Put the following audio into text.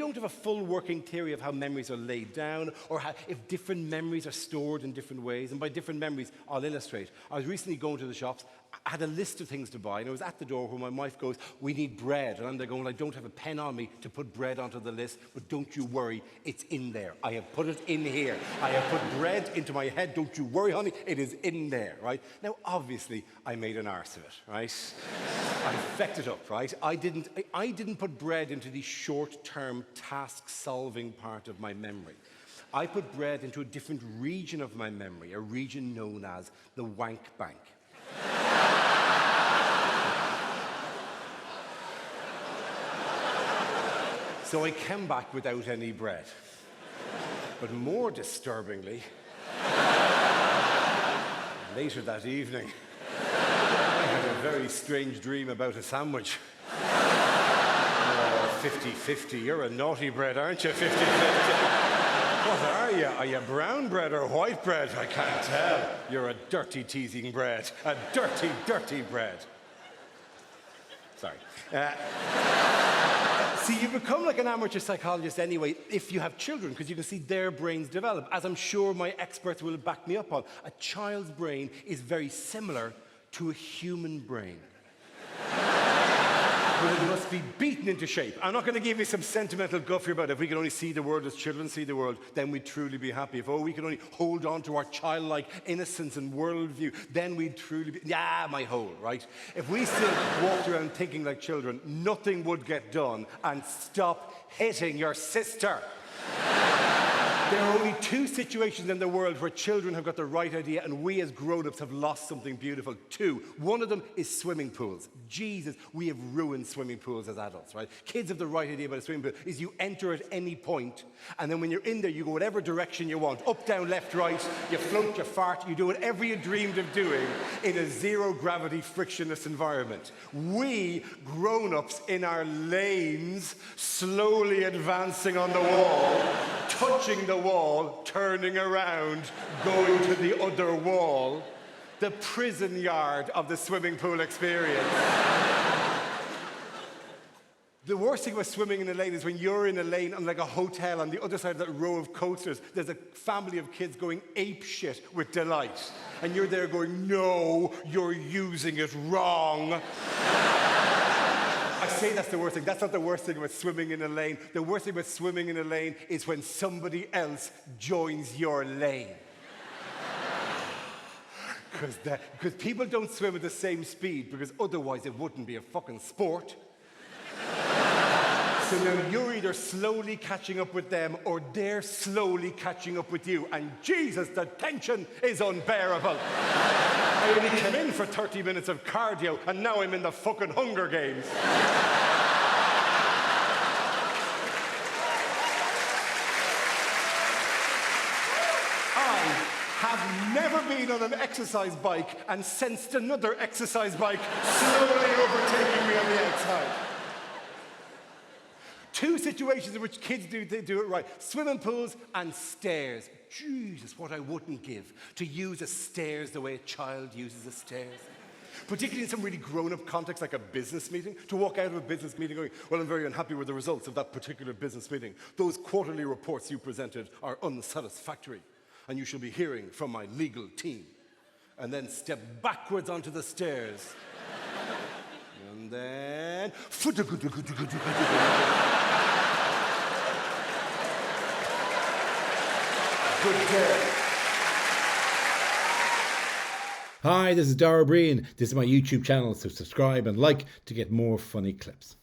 don't have a full working theory of how memories are laid down or if different memories are stored in different ways. And by different memories, I'll illustrate. I was recently going to the shops. I had a list of things to buy, and I was at the door where my wife goes, "We need bread." And I'm there going, "I don't have a pen on me to put bread onto the list, but don't you worry, it's in there. I have put it in here. I have put bread into my head. Don't you worry, honey, it is in there," right? Now, obviously, I made an arse of it, right? I fecked it up, right? I didn't put bread into the short-term task-solving part of my memory. I put bread into a different region of my memory, a region known as the wank bank. So I came back without any bread. But more disturbingly, later that evening, I had a very strange dream about a sandwich. Oh, 50-50, you're a naughty bread, aren't you? 50-50. What are you? Are you brown bread or white bread? I can't tell. You're a dirty teasing bread. A dirty, dirty bread. Sorry. See, you become like an amateur psychologist anyway if you have children, because you can see their brains develop, as I'm sure my experts will back me up on. A child's brain is very similar to a human brain. But it must be beaten into shape. I'm not going to give you some sentimental guff here about it. If we could only see the world as children see the world, then we'd truly be happy. If, we could only hold on to our childlike innocence and worldview, then we'd truly be, my hole, right? If we still walked around thinking like children, nothing would get done. And stop hitting your sister. There are only two situations in the world where children have got the right idea and we as grown-ups have lost something beautiful. Two. One of them is swimming pools. Jesus, we have ruined swimming pools as adults, right? Kids have the right idea about a swimming pool is you enter at any point, and then when you're in there, you go whatever direction you want. Up, down, left, right, you float, you fart, you do whatever you dreamed of doing in a zero-gravity, frictionless environment. We, grown-ups in our lanes, slowly advancing on the wall, touching the wall, turning around, going to the other wall, the prison yard of the swimming pool experience. The worst thing about swimming in a lane is when you're in a lane on like a hotel on the other side of that row of coasters, there's a family of kids going ape shit with delight. And you're there going, "No, you're using it wrong." I say that's the worst thing. That's not the worst thing about swimming in a lane. The worst thing about swimming in a lane is when somebody else joins your lane. Because people don't swim at the same speed, because otherwise it wouldn't be a fucking sport. So now you're either slowly catching up with them or they're slowly catching up with you. And Jesus, the tension is unbearable. I only came in for 30 minutes of cardio and now I'm in the fucking Hunger Games. I have never been on an exercise bike and sensed another exercise bike slowly overtaking me on the outside. Two situations in which kids do it right. Swimming pools and stairs. Jesus, what I wouldn't give to use a stairs the way a child uses a stairs. Particularly in some really grown-up context like a business meeting. To walk out of a business meeting going, "Well, I'm very unhappy with the results of that particular business meeting. Those quarterly reports you presented are unsatisfactory. And you shall be hearing from my legal team." And then step backwards onto the stairs. And then... Good day. Hi, this is Dara Ó Briain. This is my YouTube channel, so subscribe and like to get more funny clips.